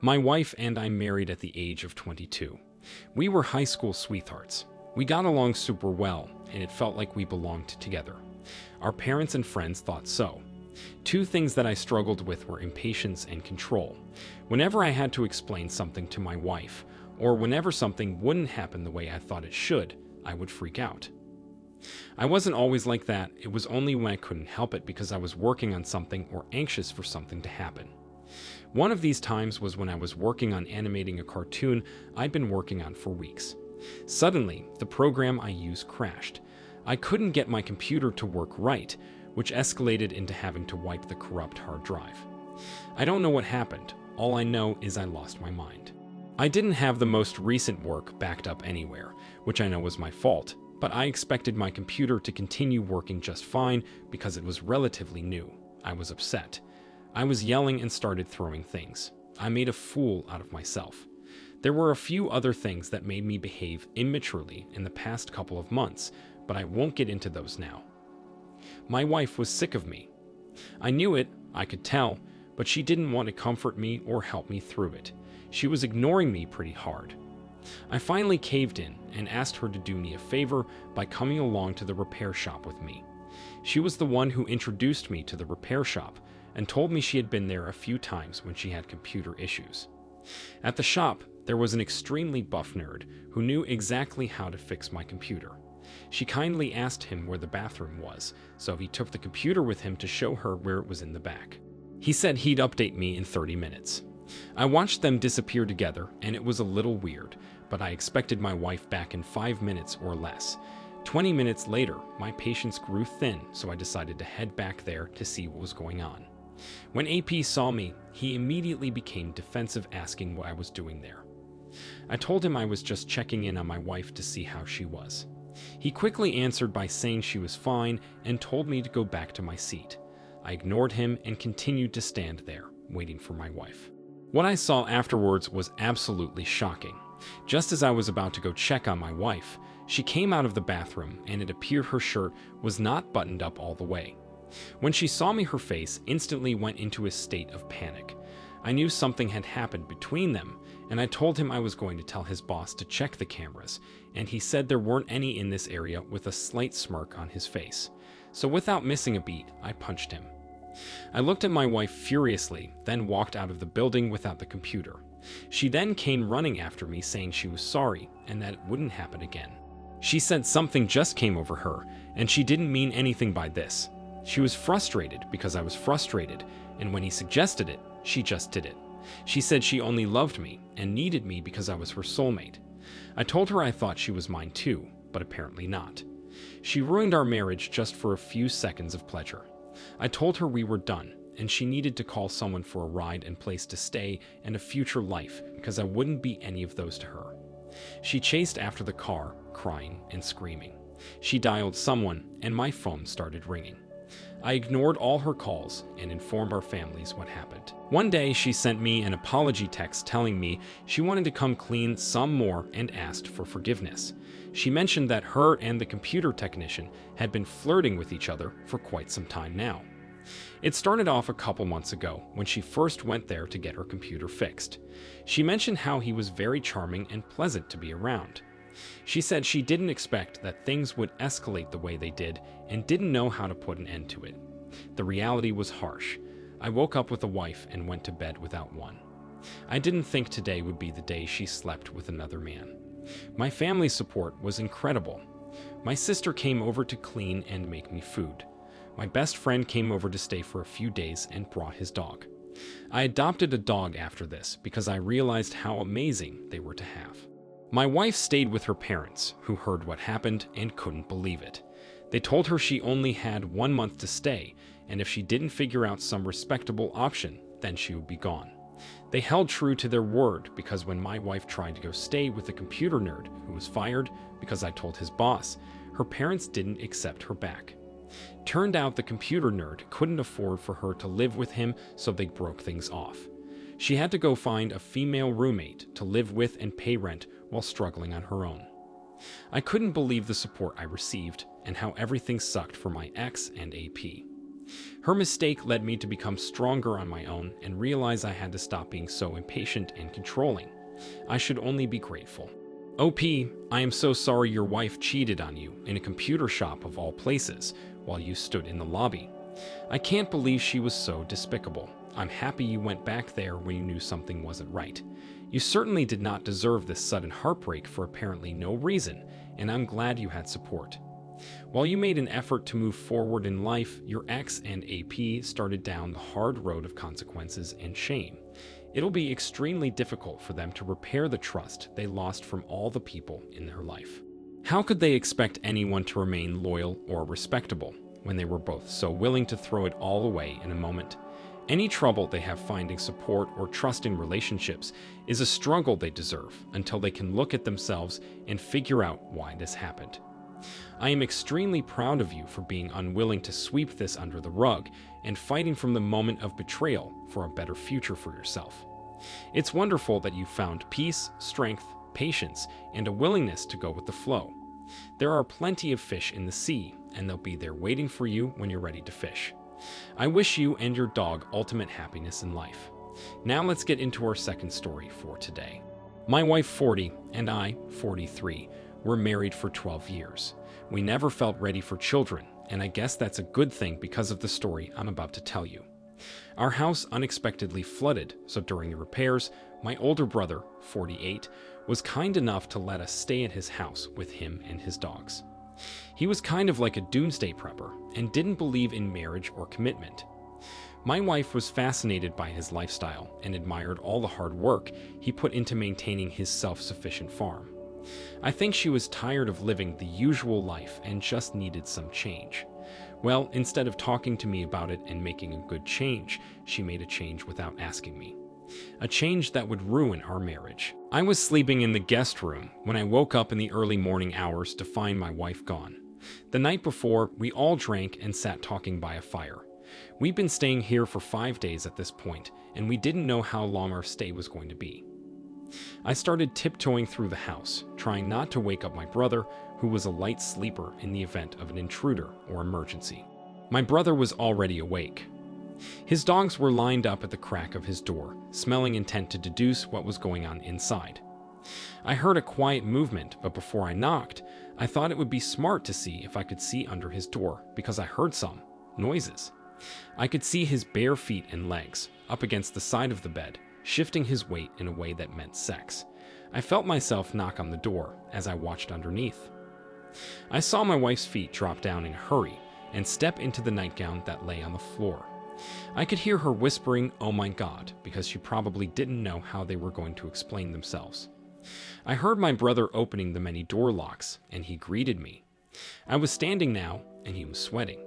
My wife and I married at the age of 22. We were high school sweethearts. We got along super well, and it felt like we belonged together. Our parents and friends thought so. Two things that I struggled with were impatience and control. Whenever I had to explain something to my wife, or whenever something wouldn't happen the way I thought it should, I would freak out. I wasn't always like that. It was only when I couldn't help it because I was working on something or anxious for something to happen. One of these times was when I was working on animating a cartoon I'd been working on for weeks. Suddenly, the program I used crashed. I couldn't get my computer to work right, which escalated into having to wipe the corrupt hard drive. I don't know what happened. All I know is I lost my mind. I didn't have the most recent work backed up anywhere, which I know was my fault, but I expected my computer to continue working just fine because it was relatively new. I was upset. I was yelling and started throwing things. I made a fool out of myself. There were a few other things that made me behave immaturely in the past couple of months, but I won't get into those now. My wife was sick of me. I knew it, I could tell, but she didn't want to comfort me or help me through it. She was ignoring me pretty hard. I finally caved in and asked her to do me a favor by coming along to the repair shop with me. She was the one who introduced me to the repair shop and told me she had been there a few times when she had computer issues. At the shop, there was an extremely buff nerd who knew exactly how to fix my computer. She kindly asked him where the bathroom was, so he took the computer with him to show her where it was in the back. He said he'd update me in 30 minutes. I watched them disappear together, and it was a little weird, but I expected my wife back in 5 minutes or less. 20 minutes later, my patience grew thin, so I decided to head back there to see what was going on. When AP saw me, he immediately became defensive, asking what I was doing there. I told him I was just checking in on my wife to see how she was. He quickly answered by saying she was fine and told me to go back to my seat. I ignored him and continued to stand there, waiting for my wife. What I saw afterwards was absolutely shocking. Just as I was about to go check on my wife, she came out of the bathroom and it appeared her shirt was not buttoned up all the way. When she saw me, her face instantly went into a state of panic. I knew something had happened between them, and I told him I was going to tell his boss to check the cameras, and he said there weren't any in this area, with a slight smirk on his face. So without missing a beat, I punched him. I looked at my wife furiously, then walked out of the building without the computer. She then came running after me saying she was sorry and that it wouldn't happen again. She said something just came over her, and she didn't mean anything by this. She was frustrated because I was frustrated, and when he suggested it, she just did it. She said she only loved me and needed me because I was her soulmate. I told her I thought she was mine too, but apparently not. She ruined our marriage just for a few seconds of pleasure. I told her we were done, and she needed to call someone for a ride and place to stay and a future life because I wouldn't be any of those to her. She chased after the car, crying and screaming. She dialed someone, and my phone started ringing. I ignored all her calls and informed our families what happened. One day, she sent me an apology text telling me she wanted to come clean some more and asked for forgiveness. She mentioned that her and the computer technician had been flirting with each other for quite some time now. It started off a couple months ago when she first went there to get her computer fixed. She mentioned how he was very charming and pleasant to be around. She said she didn't expect that things would escalate the way they did and didn't know how to put an end to it. The reality was harsh. I woke up with a wife and went to bed without one. I didn't think today would be the day she slept with another man. My family's support was incredible. My sister came over to clean and make me food. My best friend came over to stay for a few days and brought his dog. I adopted a dog after this because I realized how amazing they were to have. My wife stayed with her parents, who heard what happened and couldn't believe it. They told her she only had 1 month to stay, and if she didn't figure out some respectable option, then she would be gone. They held true to their word because when my wife tried to go stay with the computer nerd who was fired because I told his boss, her parents didn't accept her back. Turned out the computer nerd couldn't afford for her to live with him, so they broke things off. She had to go find a female roommate to live with and pay rent while struggling on her own. I couldn't believe the support I received and how everything sucked for my ex and AP. Her mistake led me to become stronger on my own and realize I had to stop being so impatient and controlling. I should only be grateful. OP, I am so sorry your wife cheated on you in a computer shop of all places while you stood in the lobby. I can't believe she was so despicable. I'm happy you went back there when you knew something wasn't right. You certainly did not deserve this sudden heartbreak for apparently no reason, and I'm glad you had support. While you made an effort to move forward in life, your ex and AP started down the hard road of consequences and shame. It'll be extremely difficult for them to repair the trust they lost from all the people in their life. How could they expect anyone to remain loyal or respectable when they were both so willing to throw it all away in a moment? Any trouble they have finding support or trust in relationships is a struggle they deserve until they can look at themselves and figure out why this happened. I am extremely proud of you for being unwilling to sweep this under the rug and fighting from the moment of betrayal for a better future for yourself. It's wonderful that you found peace, strength, patience, and a willingness to go with the flow. There are plenty of fish in the sea, and they'll be there waiting for you when you're ready to fish. I wish you and your dog ultimate happiness in life. Now let's get into our second story for today. My wife, 40, and I, 43, were married for 12 years. We never felt ready for children, and I guess that's a good thing because of the story I'm about to tell you. Our house unexpectedly flooded, so during the repairs, my older brother, 48, was kind enough to let us stay at his house with him and his dogs. He was kind of like a doomsday prepper and didn't believe in marriage or commitment. My wife was fascinated by his lifestyle and admired all the hard work he put into maintaining his self-sufficient farm. I think she was tired of living the usual life and just needed some change. Well, instead of talking to me about it and making a good change, she made a change without asking me. A change that would ruin our marriage. I was sleeping in the guest room when I woke up in the early morning hours to find my wife gone. The night before, we all drank and sat talking by a fire. We'd been staying here for 5 days at this point, and we didn't know how long our stay was going to be. I started tiptoeing through the house, trying not to wake up my brother, who was a light sleeper in the event of an intruder or emergency. My brother was already awake. His dogs were lined up at the crack of his door, smelling intent to deduce what was going on inside. I heard a quiet movement, but before I knocked, I thought it would be smart to see if I could see under his door, because I heard some noises. I could see his bare feet and legs, up against the side of the bed, shifting his weight in a way that meant sex. I felt myself knock on the door as I watched underneath. I saw my wife's feet drop down in a hurry and step into the nightgown that lay on the floor. I could hear her whispering, "Oh my God," because she probably didn't know how they were going to explain themselves. I heard my brother opening the many door locks, and he greeted me. I was standing now, and he was sweating.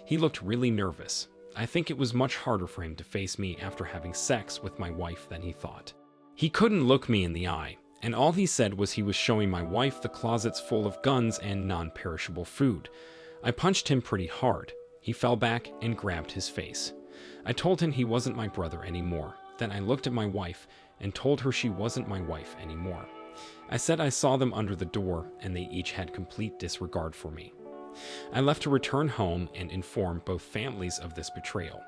He looked really nervous. I think it was much harder for him to face me after having sex with my wife than he thought. He couldn't look me in the eye, and all he said was he was showing my wife the closets full of guns and non-perishable food. I punched him pretty hard. He fell back and grabbed his face. I told him he wasn't my brother anymore. Then I looked at my wife and told her she wasn't my wife anymore. I said I saw them under the door and they each had complete disregard for me. I left to return home and inform both families of this betrayal.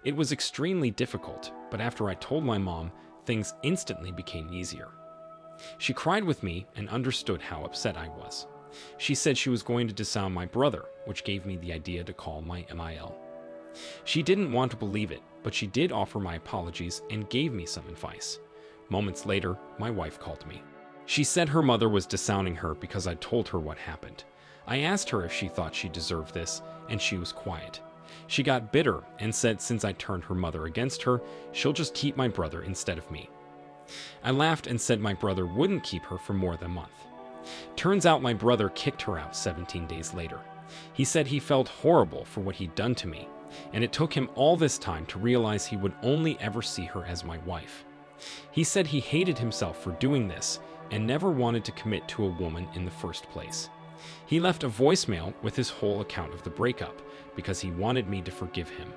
It was extremely difficult, but after I told my mom, things instantly became easier. She cried with me and understood how upset I was. She said she was going to disown my brother, which gave me the idea to call my MIL. She didn't want to believe it, but she did offer my apologies and gave me some advice. Moments later, my wife called me. She said her mother was disowning her because I told her what happened. I asked her if she thought she deserved this, and she was quiet. She got bitter and said since I turned her mother against her, she'll just keep my brother instead of me. I laughed and said my brother wouldn't keep her for more than a month. Turns out my brother kicked her out 17 days later. He said he felt horrible for what he'd done to me, and it took him all this time to realize he would only ever see her as my wife. He said he hated himself for doing this and never wanted to commit to a woman in the first place. He left a voicemail with his whole account of the breakup because he wanted me to forgive him.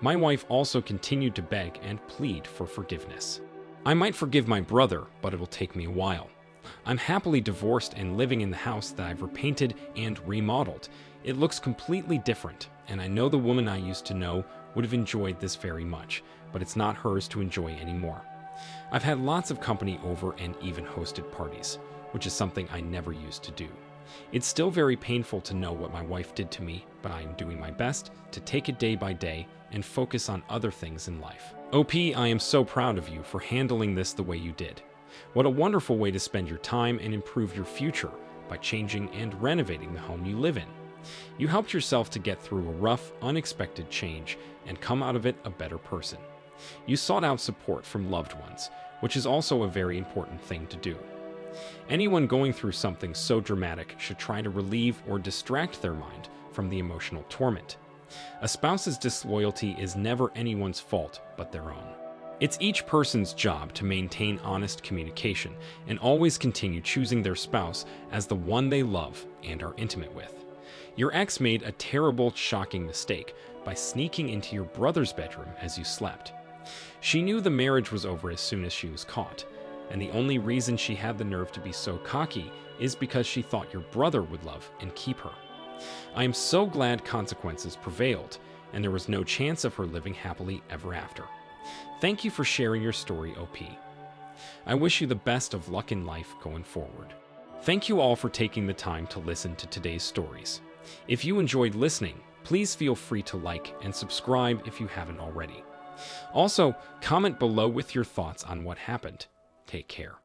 My wife also continued to beg and plead for forgiveness. I might forgive my brother, but it will take me a while. I'm happily divorced and living in the house that I've repainted and remodeled. It looks completely different. and I know the woman I used to know would have enjoyed this very much, but it's not hers to enjoy anymore. I've had lots of company over and even hosted parties, which is something I never used to do. It's still very painful to know what my wife did to me, but I am doing my best to take it day by day and focus on other things in life. OP, I am so proud of you for handling this the way you did. What a wonderful way to spend your time and improve your future by changing and renovating the home you live in. You helped yourself to get through a rough, unexpected change and come out of it a better person. You sought out support from loved ones, which is also a very important thing to do. Anyone going through something so dramatic should try to relieve or distract their mind from the emotional torment. A spouse's disloyalty is never anyone's fault but their own. It's each person's job to maintain honest communication and always continue choosing their spouse as the one they love and are intimate with. Your ex made a terrible, shocking mistake by sneaking into your brother's bedroom as you slept. She knew the marriage was over as soon as she was caught, and the only reason she had the nerve to be so cocky is because she thought your brother would love and keep her. I am so glad consequences prevailed, and there was no chance of her living happily ever after. Thank you for sharing your story, OP. I wish you the best of luck in life going forward. Thank you all for taking the time to listen to today's stories. If you enjoyed listening, please feel free to like and subscribe if you haven't already. Also, comment below with your thoughts on what happened. Take care.